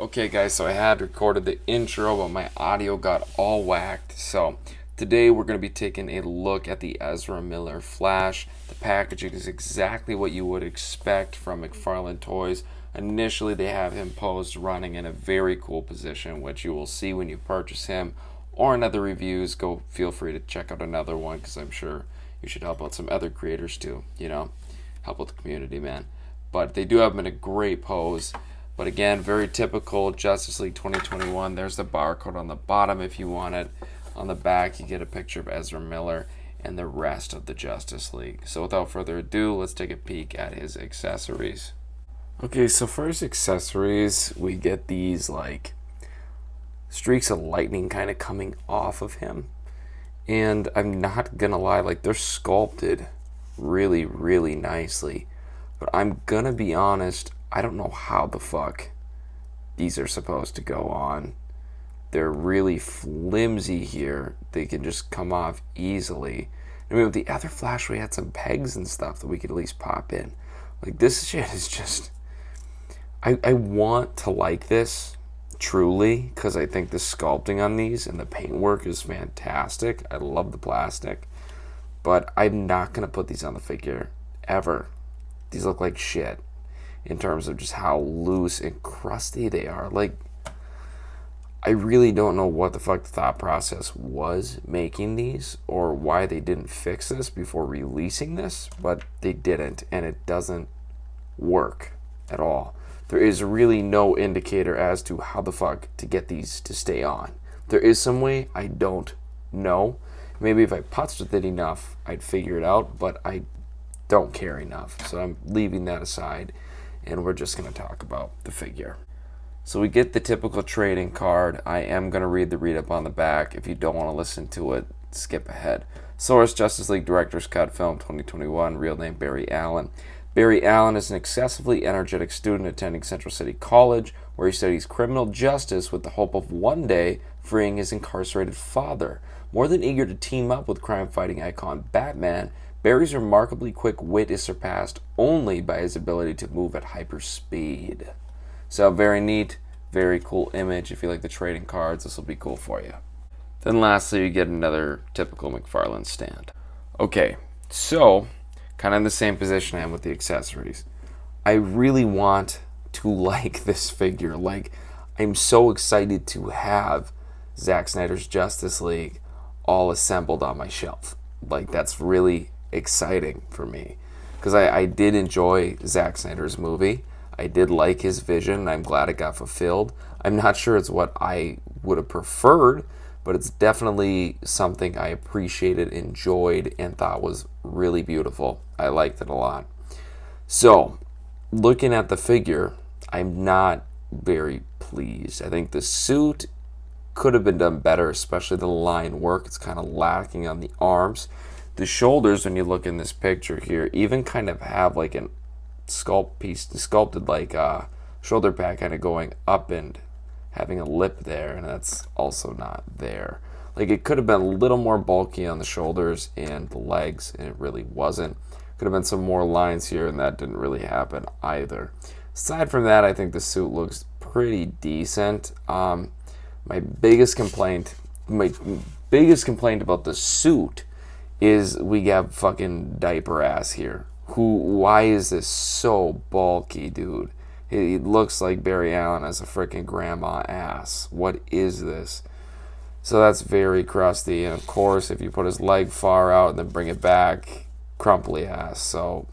Okay guys, so I had recorded the intro, but my audio got all whacked. So today we're going to be taking a look at the Ezra Miller Flash. The packaging is exactly what you would expect from McFarlane Toys. Initially they have him posed running in a very cool position, which you will see when you purchase him, or in other reviews. Go feel free to check out another one, because I'm sure you should help out some other creators too, help out the community, man. But they do have him in a great pose. But again, very typical Justice League 2021. There's the barcode on the bottom if you want it. On the back, you get a picture of Ezra Miller and the rest of the Justice League. So without further ado, let's take a peek at his accessories. Okay, so for his accessories, we get these like streaks of lightning kind of coming off of him. And I'm not gonna lie, like they're sculpted really, really nicely. But I'm gonna be honest, I don't know how the fuck these are supposed to go on. They're really flimsy here. They can just come off easily. I mean, with the other Flash, we had some pegs and stuff that we could at least pop in. Like, this shit is just... I want to like this, truly, because I think the sculpting on these and the paintwork is fantastic. I love the plastic. But I'm not going to put these on the figure, ever. These look like shit in terms of just how loose and crusty they are. Like, I really don't know what the fuck the thought process was making these, or why they didn't fix this before releasing this, but they didn't, and it doesn't work at all. There is really no indicator as to how the fuck to get these to stay on. There is some way, I don't know. Maybe if I putzed with it enough, I'd figure it out, but I don't care enough, so I'm leaving that aside. And we're just going to talk about the figure. So we get the typical trading card. I am going to read the read-up on the back. If you don't want to listen to it, skip ahead. Source: Justice League Director's Cut Film 2021. Real name: Barry Allen. Barry Allen is an excessively energetic student attending Central City College, where he studies criminal justice with the hope of one day freeing his incarcerated father. More than eager to team up with crime-fighting icon Batman, Barry's remarkably quick wit is surpassed only by his ability to move at hyperspeed. So very neat, very cool image. If you like the trading cards, this will be cool for you. Then lastly, you get another typical McFarlane stand. Okay, so kind of in the same position I am with the accessories. I really want to like this figure. Like, I'm so excited to have Zack Snyder's Justice League all assembled on my shelf. Like, that's really exciting for me, because I did enjoy Zack Snyder's movie. I did like his vision, and I'm glad it got fulfilled. I'm not sure it's what I would have preferred, but it's definitely something I appreciated, enjoyed, and thought was really beautiful. I liked it a lot. So, looking at the figure, I'm not very pleased. I think the suit could have been done better, especially the line work. It's kind of lacking on the arms. The shoulders, when you look in this picture here, even kind of have like a sculpted like shoulder pad kind of going up and having a lip there, and that's also not there. Like, it could have been a little more bulky on the shoulders and the legs, and it really wasn't. Could have been some more lines here, and that didn't really happen either. Aside from that, I think the suit looks pretty decent. My biggest complaint about the suit is we have fucking diaper ass here. Why is this so bulky, dude? It looks like Barry Allen has a freaking grandma ass. What is this? So that's very crusty. And of course, if you put his leg far out and then bring it back, crumply ass. So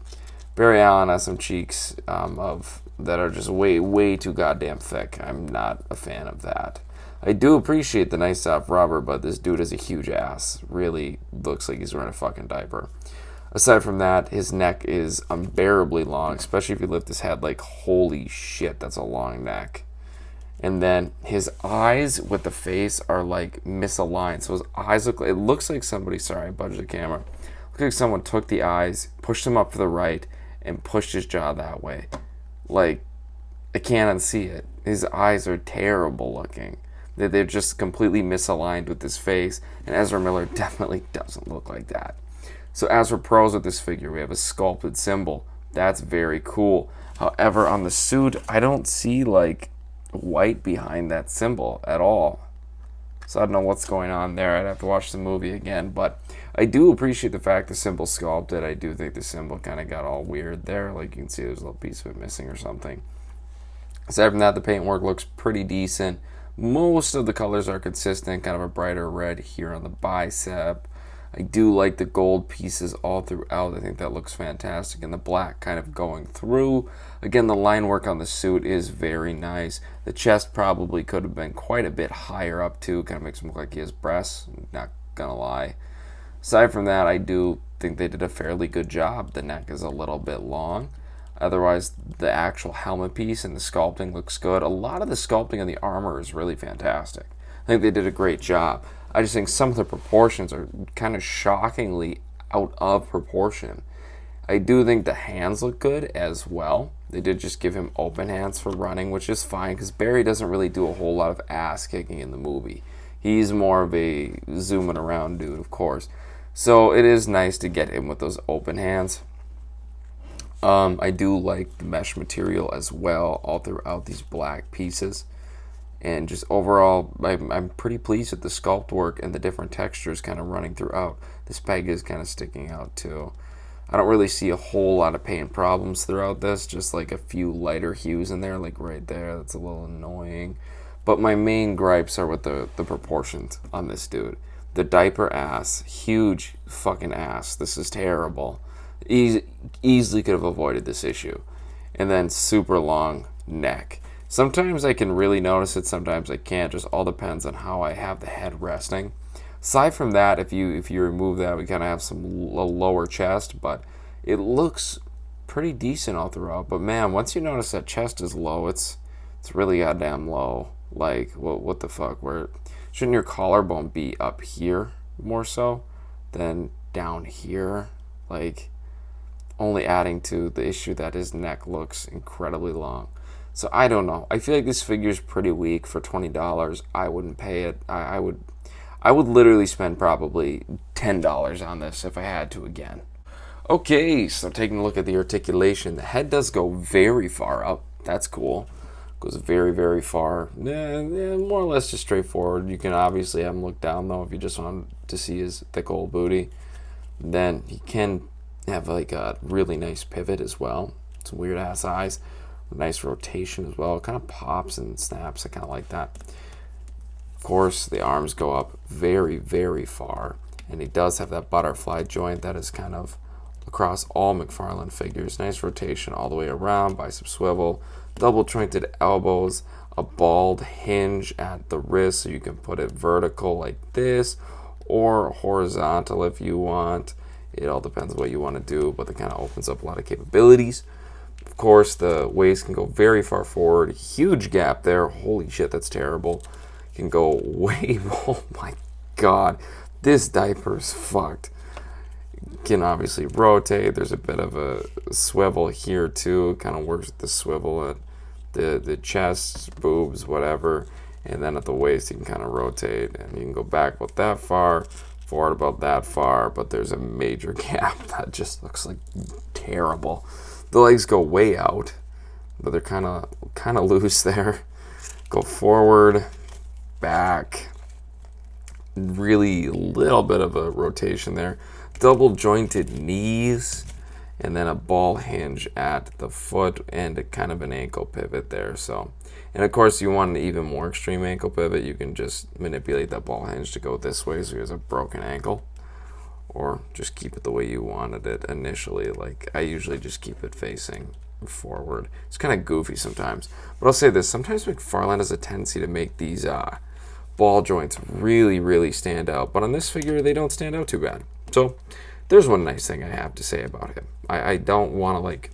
Barry Allen has some cheeks that are just way too goddamn thick. I'm not a fan of that. I do appreciate the nice soft rubber, but this dude has a huge ass. Really looks like he's wearing a fucking diaper. Aside from that, his neck is unbearably long, especially if you lift his head. Like, holy shit, that's a long neck. And then his eyes with the face are like misaligned. So his eyes look like, it looks like somebody, sorry, I budged the camera. Looks like someone took the eyes, pushed them up to the right, and pushed his jaw that way. Like, I can't unsee it. His eyes are terrible looking. They're just completely misaligned with his face, and Ezra Miller definitely doesn't look like that. So as for pros with this figure, we have a sculpted symbol. That's very cool. However, on the suit, I don't see like white behind that symbol at all. So I don't know what's going on there. I'd have to watch the movie again. But I do appreciate the fact the symbol sculpted. I do think the symbol kind of got all weird there. Like you can see there's a little piece of it missing or something. Aside from that, the paintwork looks pretty decent. Most of the colors are consistent, kind of a brighter red here on the bicep. I do like the gold pieces all throughout. I think that looks fantastic. And the black kind of going through. Again, the line work on the suit is very nice. The chest probably could have been quite a bit higher up too. Kind of makes him look like he has breasts. Not gonna lie. Aside from that, I do think they did a fairly good job. The neck is a little bit long. Otherwise, the actual helmet piece and the sculpting looks good. A lot of the sculpting on the armor is really fantastic. I think they did a great job. I just think some of the proportions are kind of shockingly out of proportion. I do think the hands look good as well. They did just give him open hands for running, which is fine because Barry doesn't really do a whole lot of ass kicking in the movie. He's more of a zooming around dude, of course. So it is nice to get him with those open hands. I do like the mesh material as well, all throughout these black pieces. And just overall, I'm pretty pleased with the sculpt work and the different textures kind of running throughout. This peg is kind of sticking out too. I don't really see a whole lot of paint problems throughout this, just like a few lighter hues in there, like right there. That's a little annoying. But my main gripes are with the proportions on this dude. The diaper ass, huge fucking ass. This is terrible. Easily could have avoided this issue. And then super long neck. Sometimes I can really notice it, sometimes I can't. Just all depends on how I have the head resting. Aside from that, if you remove that, we kind of have a lower chest, but it looks pretty decent all throughout. But man, once you notice that chest is low, it's really goddamn low. Like, what the fuck? Shouldn't your collarbone be up here more so than down here? Like, only adding to the issue that his neck looks incredibly long. So I don't know. I feel like this figure is pretty weak for $20. I wouldn't pay it. I would literally spend probably $10 on this if I had to again. Okay, so taking a look at the articulation, the head does go very far up. That's cool. Goes very, very far. More or less just straightforward. You can obviously have him look down though if you just want to see his thick old booty. Then he can have like a really nice pivot as well. Some weird ass eyes. Nice rotation as well. It kind of pops and snaps. I kind of like that. Of course, the arms go up very, very far. And he does have that butterfly joint that is kind of across all McFarlane figures. Nice rotation all the way around, bicep swivel, double jointed elbows, a bald hinge at the wrist so you can put it vertical like this or horizontal if you want. It all depends on what you want to do, but it kind of opens up a lot of capabilities. Of course, the waist can go very far forward. Huge gap there. Holy shit, that's terrible. Can go way... Oh my god. This diaper is fucked. Can obviously rotate. There's a bit of a swivel here too. Kind of works with the swivel at the chest, boobs, whatever. And then at the waist, you can kind of rotate. And you can go back about that far, forward about that far. But there's a major gap that just looks like terrible. The legs go way out, but they're kind of loose there. Go forward, back. Really little bit of a rotation there. Double jointed knees, and then a ball hinge at the foot and a kind of an ankle pivot there. So, and of course, you want an even more extreme ankle pivot. You can just manipulate that ball hinge to go this way, so he has a broken ankle. Or just keep it the way you wanted it initially. Like, I usually just keep it facing forward. It's kind of goofy sometimes. But I'll say this, sometimes McFarlane has a tendency to make these ball joints really, really stand out. But on this figure, they don't stand out too bad. So, there's one nice thing I have to say about him. I don't want to, like...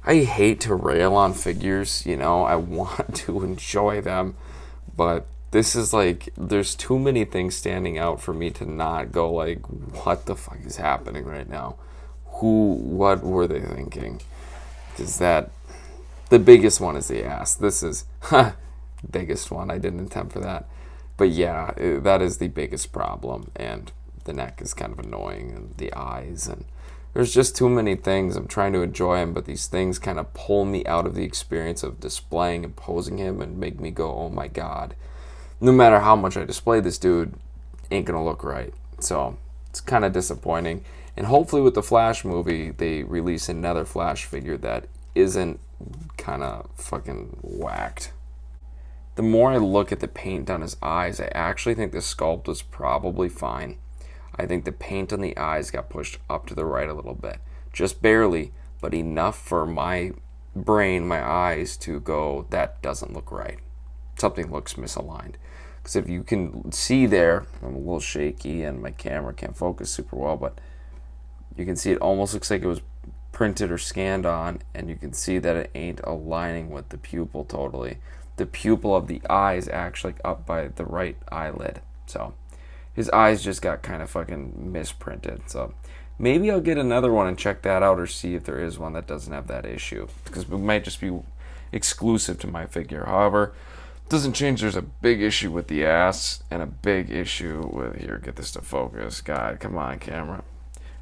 I hate to rail on figures, you know. I want to enjoy them. But... this is like, there's too many things standing out for me to not go like, what the fuck is happening right now? What were they thinking? Is that, the biggest one is the ass. This is, biggest one. I didn't intend for that. But yeah, that is the biggest problem. And the neck is kind of annoying, and the eyes, and There's just too many things. I'm trying to enjoy him, but these things kind of pull me out of the experience of displaying and posing him and make me go, oh my god. No matter how much I display this dude, ain't gonna look right. So it's kind of disappointing. And hopefully with the Flash movie, they release another Flash figure that isn't kind of fucking whacked. The more I look at the paint on his eyes, I actually think the sculpt was probably fine. I think the paint on the eyes got pushed up to the right a little bit. Just barely, but enough for my brain, my eyes to go, that doesn't look right. Something looks misaligned. Because if you can see there, I'm a little shaky and my camera can't focus super well, but you can see it almost looks like it was printed or scanned on, and you can see that it ain't aligning with the pupil totally. The pupil of the eye is actually up by the right eyelid. So his eyes just got kind of fucking misprinted. So maybe I'll get another one and check that out, or see if there is one that doesn't have that issue, because it might just be exclusive to my figure. However, doesn't change there's a big issue with the ass and a big issue with, here, get this to focus, God, come on, camera.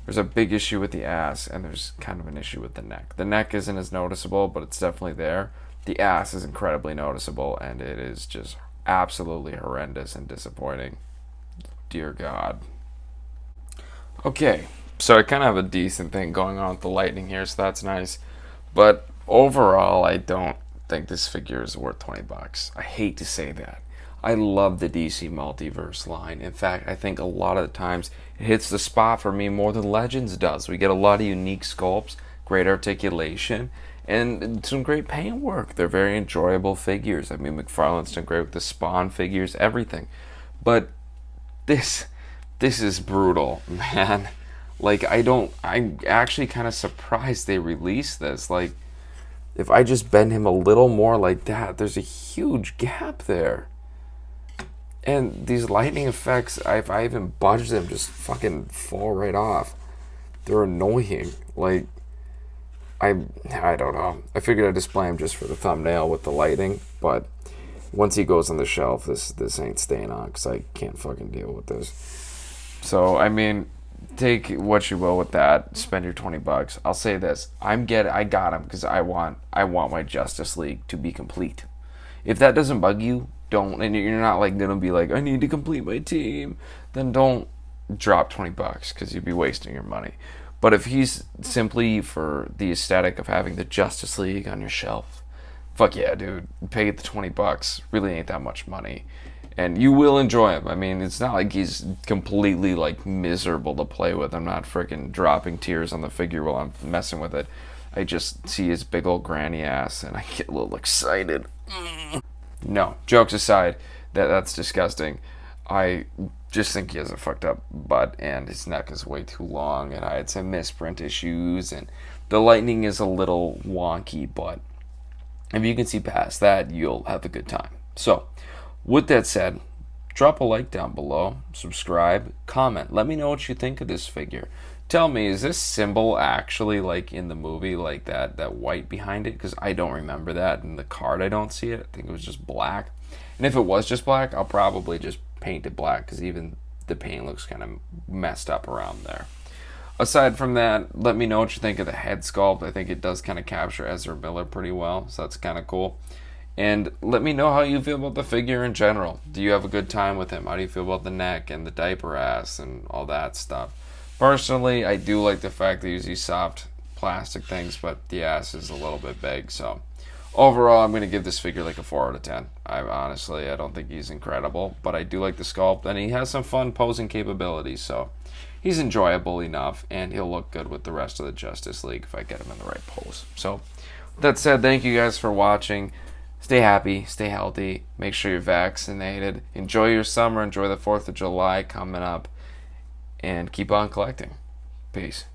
There's a big issue with the ass, and there's kind of an issue with the neck. The neck isn't as noticeable, but it's definitely there. The ass is incredibly noticeable, and it is just absolutely horrendous and disappointing. Dear God. Okay, so I kind of have a decent thing going on with the lightning here, so that's nice. But overall, I don't think this figure is worth 20 bucks. I hate to say that. I love the DC Multiverse line. In fact, I think a lot of the times it hits the spot for me more than Legends does. We get a lot of unique sculpts, great articulation, and some great paint work. They're very enjoyable figures. I mean, McFarlane's done great with the Spawn figures, everything. But this is brutal, man. Like, I'm actually kind of surprised they released this. Like, if I just bend him a little more like that, there's a huge gap there. And these lightning effects, if I even budge them, just fucking fall right off. They're annoying. Like, I don't know. I figured I'd display him just for the thumbnail with the lighting, but once he goes on the shelf, this ain't staying on, because I can't fucking deal with this. So, I mean, take what you will with that. Spend your 20 bucks. I'll say this. I got him because I want my Justice League to be complete. If that doesn't bug you, don't, and you're not like gonna be like, I need to complete my team, then don't drop 20 bucks, because you'd be wasting your money. But if he's simply for the aesthetic of having the Justice League on your shelf, fuck yeah, dude. Pay the 20 bucks. Really ain't that much money. And you will enjoy him. I mean, it's not like he's completely, like, miserable to play with. I'm not freaking dropping tears on the figure while I'm messing with it. I just see his big old granny ass, and I get a little excited. No, jokes aside, that's disgusting. I just think he has a fucked up butt, and his neck is way too long, and I had some misprint issues, and the lightning is a little wonky, but if you can see past that, you'll have a good time. So, with that said, drop a like down below, subscribe, comment. Let me know what you think of this figure. Tell me, is this symbol actually like in the movie, like that white behind it? Because I don't remember that. In the card, I don't see it. I think it was just black. And if it was just black, I'll probably just paint it black, because even the paint looks kind of messed up around there. Aside from that, let me know what you think of the head sculpt. I think it does kind of capture Ezra Miller pretty well, so that's kind of cool. And let me know how you feel about the figure in general. Do you have a good time with him? How do you feel about the neck and the diaper ass and all that stuff? Personally, I do like the fact that he uses these soft plastic things, but the ass is a little bit big. So overall, I'm going to give this figure like a 4 out of 10. I don't think he's incredible, but I do like the sculpt, and he has some fun posing capabilities. So he's enjoyable enough, and he'll look good with the rest of the Justice League if I get him in the right pose. So with that said, thank you guys for watching. Stay happy, stay healthy, make sure you're vaccinated, enjoy your summer, enjoy the 4th of July coming up, and keep on collecting. Peace.